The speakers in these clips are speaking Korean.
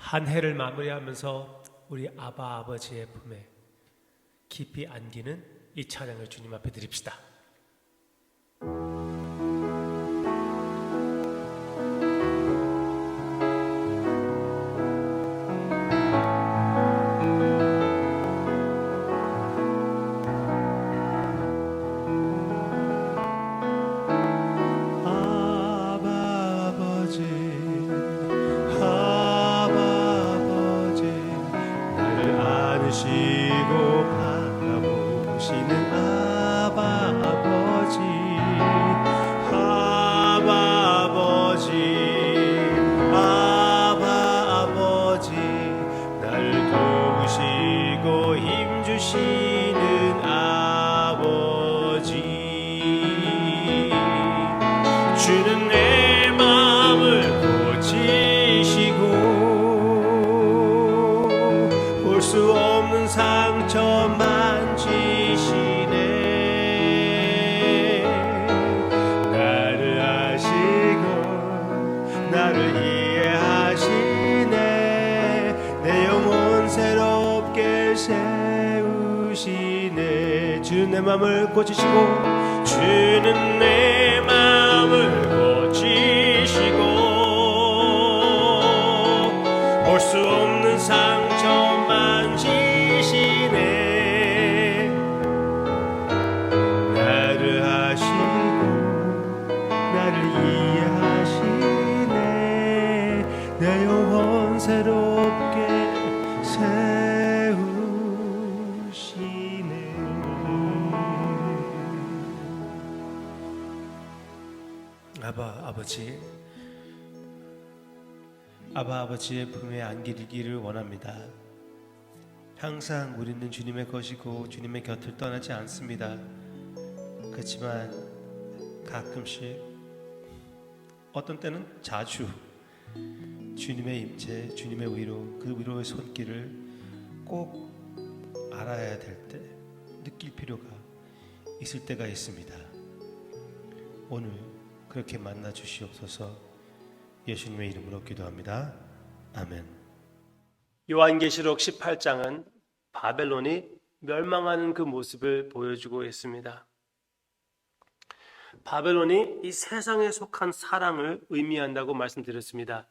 한 해를 마무리하면서 우리 아바 아버지의 품에 깊이 안기는 이 찬양을 주님 앞에 드립시다. 주시는 아버지, 주는 내 마음을 고치시고 볼 수 없는 상처 만지시네. 나를 아시고 나를 이해하시네. 내 영혼 새롭게 세우시네. 주는 내 마음을 고치시고, 주는 내 마음을 고치시고 볼 수 없는 상처 만지시네. 나를 아시고 나를 이해하시네. 내 영혼 새롭게 세우시네. 아버지의 품에 안기기를 원합니다. 항상 우리는 주님의 것이고 주님의 곁을 떠나지 않습니다. 그렇지만 가끔씩, 어떤 때는 자주 주님의 임재, 주님의 위로, 그 위로의 손길을 꼭 알아야 될 때, 느낄 필요가 있을 때가 있습니다. 오늘 그렇게 만나 주시옵소서. 예수님의 이름으로 기도합니다. 아멘. 요한계시록 18장은 바벨론이 멸망하는 그 모습을 보여주고 있습니다. 바벨론이 이 세상에 속한 사랑을 의미한다고 말씀드렸습니다.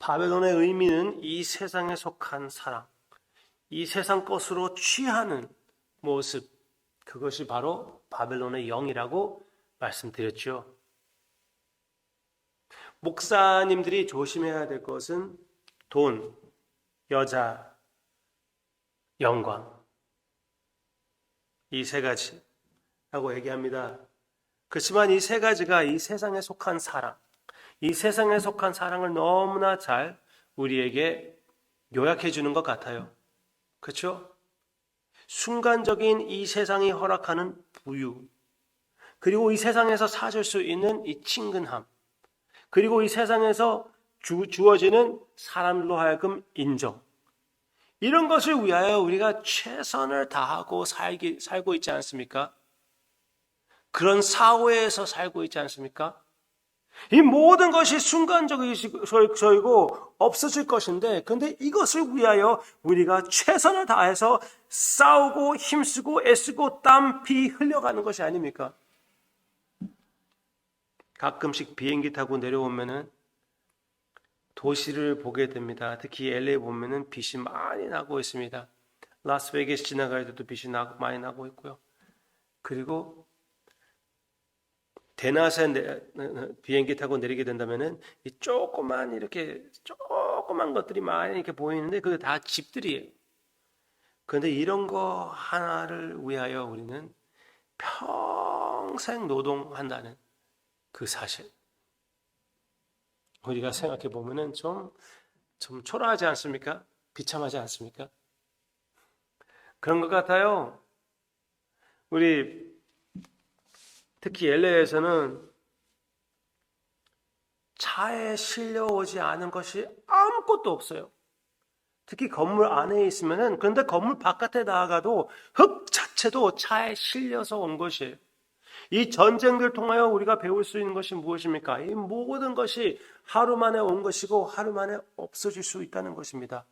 바벨론의 의미는 이 세상에 속한 사랑, 이 세상 것으로 취하는 모습, 그것이 바로 바벨론의 영이라고 말씀드렸죠. 목사님들이 조심해야 될 것은 돈, 여자, 영광, 이 세 가지라고 얘기합니다. 그렇지만 이 세 가지가 이 세상에 속한 사랑, 이 세상에 속한 사랑을 너무나 잘 우리에게 요약해 주는 것 같아요. 그렇죠? 순간적인 이 세상이 허락하는 부유, 그리고 이 세상에서 찾을 수 있는 이 친근함, 그리고 이 세상에서 주어지는 사람들로 하여금 인정, 이런 것을 위하여 우리가 최선을 다하고 살고 있지 않습니까? 그런 사회에서 살고 있지 않습니까? 이 모든 것이 순간적이고 없어질 것인데, 그런데 이것을 위하여 우리가 최선을 다해서 싸우고 힘쓰고 애쓰고 땀, 피 흘려가는 것이 아닙니까? 가끔씩 비행기 타고 내려오면은 도시를 보게 됩니다. 특히 LA 보면은 빛이 많이 나고 있습니다. 라스베이거스 지나갈 때도 빛이 많이 나고 있고요. 그리고 대낮에 비행기 타고 내리게 된다면은 이 조그만 것들이 많이 이렇게 보이는데 그게 다 집들이에요. 그런데 이런 거 하나를 위하여 우리는 평생 노동한다는 그 사실, 우리가 생각해 보면은 좀 초라하지 않습니까? 비참하지 않습니까? 그런 것 같아요. 우리 특히 LA에서는 차에 실려오지 않은 것이 아무것도 없어요. 특히 건물 안에 있으면은, 그런데 건물 바깥에 나가도 흙 자체도 차에 실려서 온 것이에요. 이 전쟁들 통하여 우리가 배울 수 있는 것이 무엇입니까? 이 모든 것이 하루 만에 온 것이고 하루 만에 없어질 수 있다는 것입니다.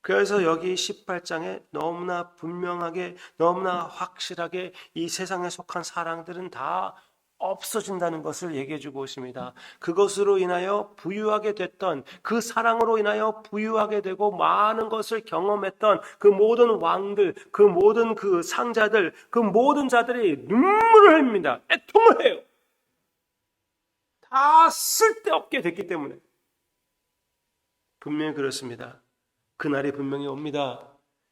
그래서 여기 18장에 너무나 분명하게, 너무나 확실하게 이 세상에 속한 사랑들은 다 없어진다는 것을 얘기해 주고 있습니다. 그것으로 인하여 부유하게 됐던, 그 사랑으로 인하여 부유하게 되고 많은 것을 경험했던 그 모든 왕들, 그 모든 그 상자들, 그 모든 자들이 눈물을 흘립니다. 애통을 해요. 다 쓸데없게 됐기 때문에. 분명히 그렇습니다. 그날이 분명히 옵니다.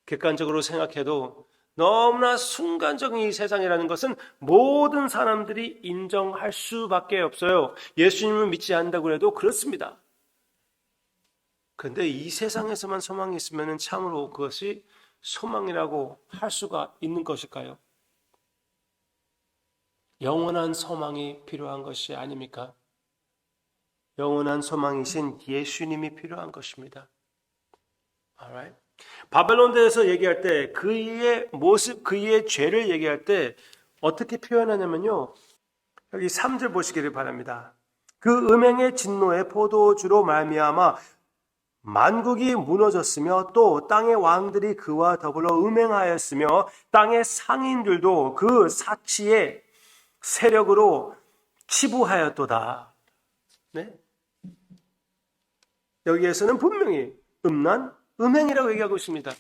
객관적으로 생각해도 너무나 순간적인 이 세상이라는 것은 모든 사람들이 인정할 수밖에 없어요. 예수님을 믿지 않는다고 해도 그렇습니다. 그런데 이 세상에서만 소망이 있으면 참으로 그것이 소망이라고 할 수가 있는 것일까요? 영원한 소망이 필요한 것이 아닙니까? 영원한 소망이신 예수님이 필요한 것입니다. Alright? 바벨론대에서 얘기할 때 그의 모습, 그의 죄를 얘기할 때 어떻게 표현하냐면요. 여기 3절 보시기를 바랍니다. 그 음행의 진노의 포도주로 말미암아 만국이 무너졌으며 또 땅의 왕들이 그와 더불어 음행하였으며 땅의 상인들도 그 사치의 세력으로 치부하였도다. 네? 여기에서는 분명히 음란, 음행이라고 얘기하고 있습니다.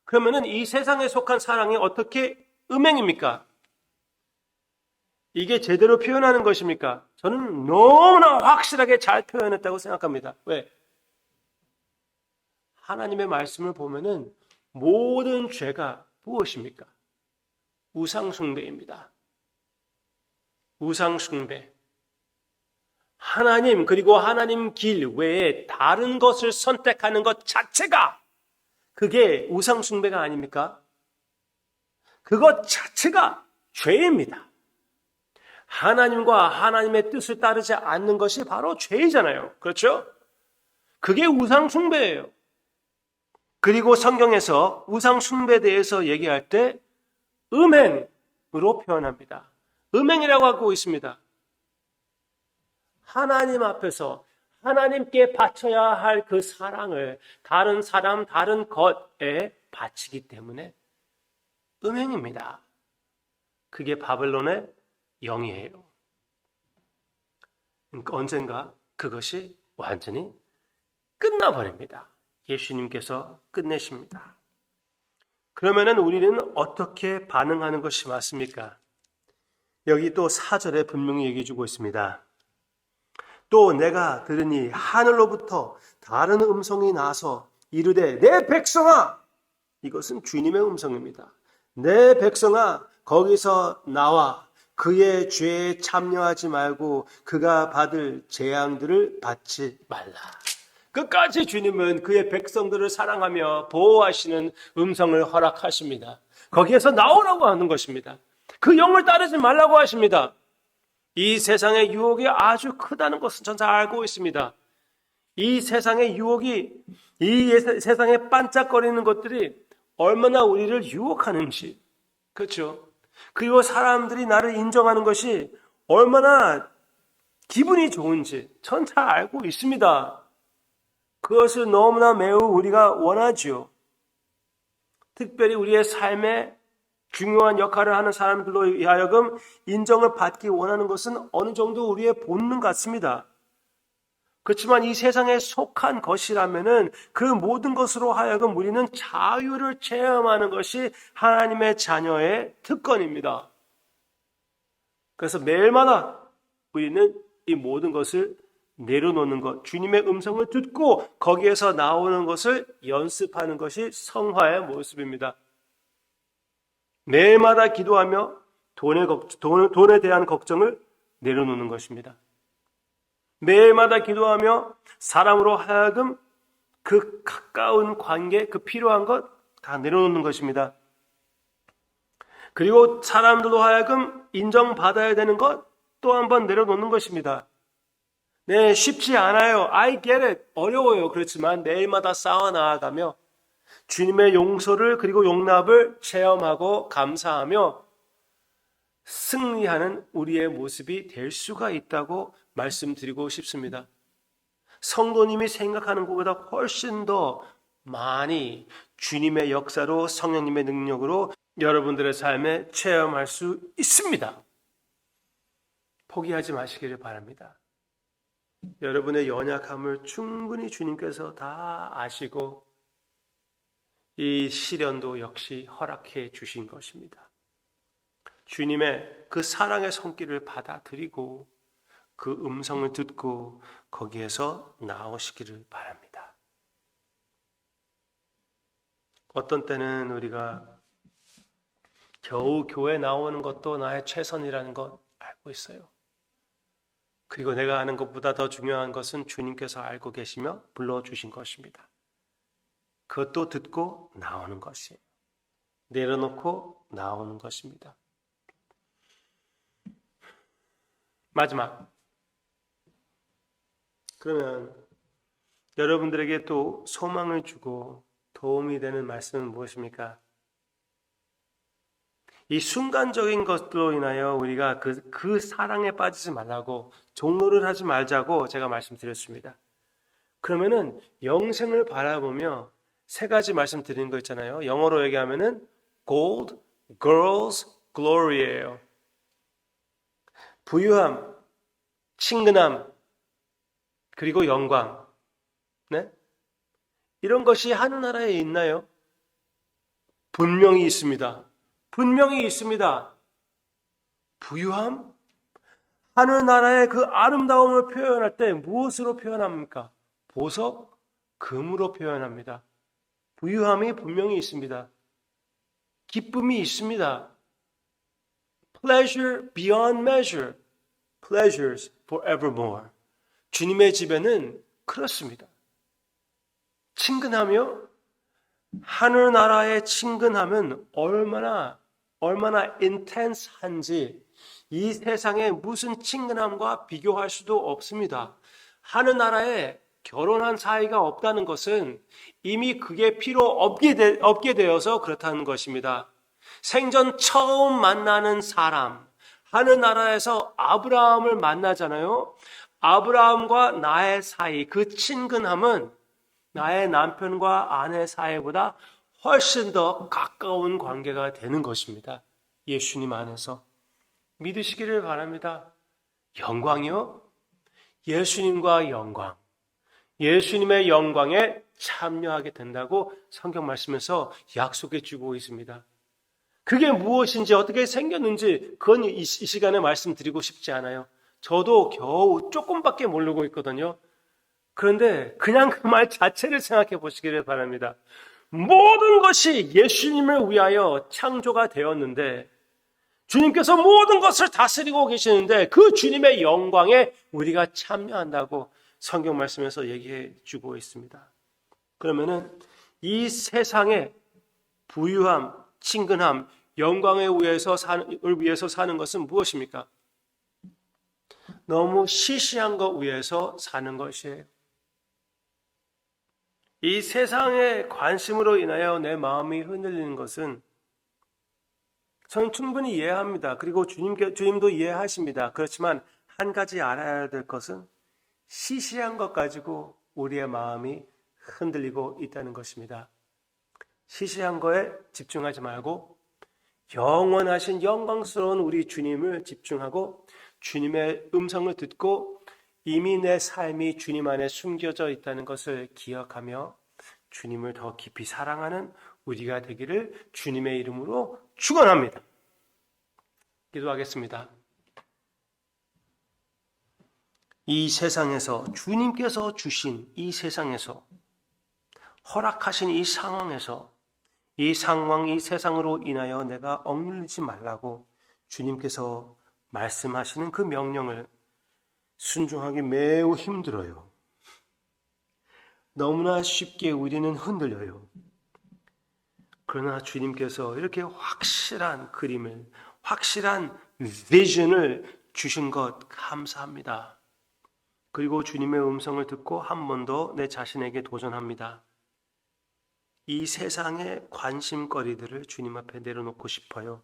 그러면은 이 세상에 속한 사랑이 어떻게 음행입니까? 이게 제대로 표현하는 것입니까? 저는 너무나 확실하게 잘 표현했다고 생각합니다. 왜? 하나님의 말씀을 보면은 모든 죄가 무엇입니까? 우상숭배입니다. 우상숭배. 하나님 그리고 하나님 길 외에 다른 것을 선택하는 것 자체가 그게 우상숭배가 아닙니까? 그것 자체가 죄입니다. 하나님과 하나님의 뜻을 따르지 않는 것이 바로 죄이잖아요. 그렇죠? 그게 우상숭배예요. 그리고 성경에서 우상숭배에 대해서 얘기할 때 음행으로 표현합니다. 음행이라고 하고 있습니다. 하나님 앞에서 하나님께 바쳐야 할 그 사랑을 다른 사람, 다른 것에 바치기 때문에 음행입니다. 그게 바벨론의 영이에요. 그러니까 언젠가 그것이 완전히 끝나버립니다. 예수님께서 끝내십니다. 그러면은 우리는 어떻게 반응하는 것이 맞습니까? 여기 또 4절에 분명히 얘기해 주고 있습니다. 또 내가 들으니 하늘로부터 다른 음성이 나서 이르되 내 백성아, 이것은 주님의 음성입니다. 내 백성아 거기서 나와 그의 죄에 참여하지 말고 그가 받을 재앙들을 받지 말라. 끝까지 주님은 그의 백성들을 사랑하며 보호하시는 음성을 허락하십니다. 거기에서 나오라고 하는 것입니다. 그 영을 따르지 말라고 하십니다. 이 세상의 유혹이 아주 크다는 것은 전 잘 알고 있습니다. 이 세상의 유혹이, 이 세상에 반짝거리는 것들이 얼마나 우리를 유혹하는지, 그렇죠? 그리고 사람들이 나를 인정하는 것이 얼마나 기분이 좋은지 전 잘 알고 있습니다. 그것을 너무나 매우 우리가 원하죠. 특별히 우리의 삶에 중요한 역할을 하는 사람들로 하여금 인정을 받기 원하는 것은 어느 정도 우리의 본능 같습니다. 그렇지만 이 세상에 속한 것이라면은 그 모든 것으로 하여금 우리는 자유를 체험하는 것이 하나님의 자녀의 특권입니다. 그래서 매일마다 우리는 이 모든 것을 내려놓는 것, 주님의 음성을 듣고 거기에서 나오는 것을 연습하는 것이 성화의 모습입니다. 매일마다 기도하며 돈에 대한 걱정을 내려놓는 것입니다. 매일마다 기도하며 사람으로 하여금 그 가까운 관계, 그 필요한 것 다 내려놓는 것입니다. 그리고 사람들로 하여금 인정받아야 되는 것 또 한 번 내려놓는 것입니다. 네, 쉽지 않아요. I get it. 어려워요. 그렇지만 매일마다 쌓아 나아가며 주님의 용서를 그리고 용납을 체험하고 감사하며 승리하는 우리의 모습이 될 수가 있다고 말씀드리고 싶습니다. 성도님이 생각하는 것보다 훨씬 더 많이 주님의 역사로 성령님의 능력으로 여러분들의 삶에 체험할 수 있습니다. 포기하지 마시기를 바랍니다. 여러분의 연약함을 충분히 주님께서 다 아시고 이 시련도 역시 허락해 주신 것입니다. 주님의 그 사랑의 손길을 받아들이고 그 음성을 듣고 거기에서 나오시기를 바랍니다. 어떤 때는 우리가 겨우 교회 나오는 것도 나의 최선이라는 것 알고 있어요. 그리고 내가 아는 것보다 더 중요한 것은 주님께서 알고 계시며 불러주신 것입니다. 그것도 듣고 나오는 것이에요. 내려놓고 나오는 것입니다. 마지막. 그러면 여러분들에게 또 소망을 주고 도움이 되는 말씀은 무엇입니까? 이 순간적인 것들로 인하여 우리가 그 사랑에 빠지지 말라고, 종로를 하지 말자고 제가 말씀드렸습니다. 그러면은 영생을 바라보며 세 가지 말씀드리는 거 있잖아요. 영어로 얘기하면은 gold, girls, glory예요. 부유함, 친근함, 그리고 영광. 네? 이런 것이 하늘나라에 있나요? 분명히 있습니다. 분명히 있습니다. 부유함? 하늘나라의 그 아름다움을 표현할 때 무엇으로 표현합니까? 보석, 금으로 표현합니다. 부유함이 분명히 있습니다. 기쁨이 있습니다. Pleasure beyond measure. Pleasures forevermore. 주님의 집에는 그렇습니다. 친근하며 하늘나라의 친근함은 얼마나 intense한지 이 세상에 무슨 친근함과 비교할 수도 없습니다. 하늘나라에 결혼한 사이가 없다는 것은 이미 그게 필요 없게 되어서 그렇다는 것입니다. 생전 처음 만나는 사람, 하늘나라에서 아브라함을 만나잖아요. 아브라함과 나의 사이, 그 친근함은 나의 남편과 아내 사이보다 훨씬 더 가까운 관계가 되는 것입니다. 예수님 안에서. 믿으시기를 바랍니다. 영광이요? 예수님과 영광. 예수님의 영광에 참여하게 된다고 성경 말씀에서 약속해 주고 있습니다. 그게 무엇인지 어떻게 생겼는지 그건 이 시간에 말씀드리고 싶지 않아요. 저도 겨우 조금밖에 모르고 있거든요. 그런데 그냥 그 말 자체를 생각해 보시기를 바랍니다. 모든 것이 예수님을 위하여 창조가 되었는데 주님께서 모든 것을 다스리고 계시는데 그 주님의 영광에 우리가 참여한다고 성경 말씀에서 얘기해 주고 있습니다. 그러면은 이 세상의 부유함, 친근함, 영광에 위해서 사는 것은 무엇입니까? 너무 시시한 것 위해서 사는 것이에요. 이 세상의 관심으로 인하여 내 마음이 흔들리는 것은 저는 충분히 이해합니다. 그리고 주님도 이해하십니다. 그렇지만 한 가지 알아야 될 것은 시시한 것 가지고 우리의 마음이 흔들리고 있다는 것입니다. 시시한 거에 집중하지 말고 영원하신 영광스러운 우리 주님을 집중하고 주님의 음성을 듣고 이미 내 삶이 주님 안에 숨겨져 있다는 것을 기억하며 주님을 더 깊이 사랑하는 우리가 되기를 주님의 이름으로 축원합니다. 기도하겠습니다. 이 세상에서 주님께서 주신 이 세상에서 허락하신 이 상황에서 이 상황, 이 세상으로 인하여 내가 억눌리지 말라고 주님께서 말씀하시는 그 명령을 순종하기 매우 힘들어요. 너무나 쉽게 우리는 흔들려요. 그러나 주님께서 이렇게 확실한 그림을, 확실한 비전을 주신 것 감사합니다. 그리고 주님의 음성을 듣고 한 번 더 내 자신에게 도전합니다. 이 세상의 관심거리들을 주님 앞에 내려놓고 싶어요.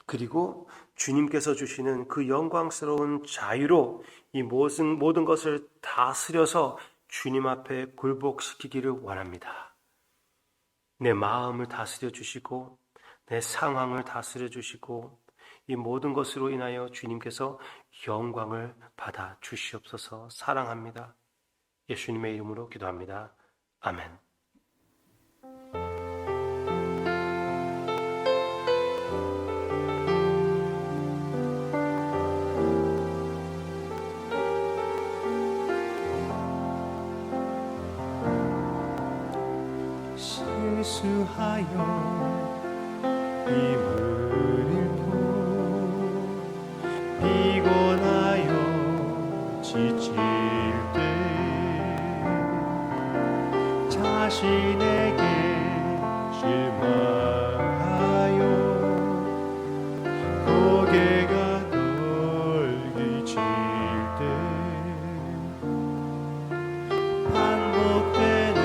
그리고 주님께서 주시는 그 영광스러운 자유로 이 모든 것을 다스려서 주님 앞에 굴복시키기를 원합니다. 내 마음을 다스려 주시고 내 상황을 다스려 주시고 이 모든 것으로 인하여 주님께서 영광을 받아 주시옵소서. 사랑합니다. 예수님의 이름으로 기도합니다. 아멘. 실수하여 힘을 잃고 피곤하여 지칠 때 자신에게 실망하여 고개가 떨리칠 때 반복되는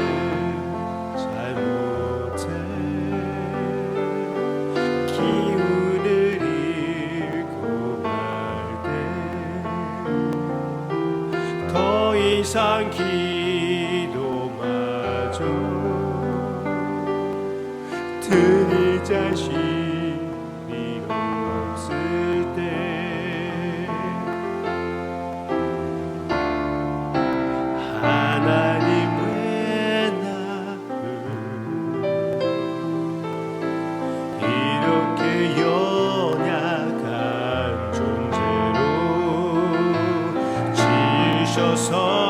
잘못에 기운을 잃고 말 때 더 이상 기도마저 드릴 자신이 없을 때 하나님 왜 나를 이렇게 연약한 존재로 지으셔서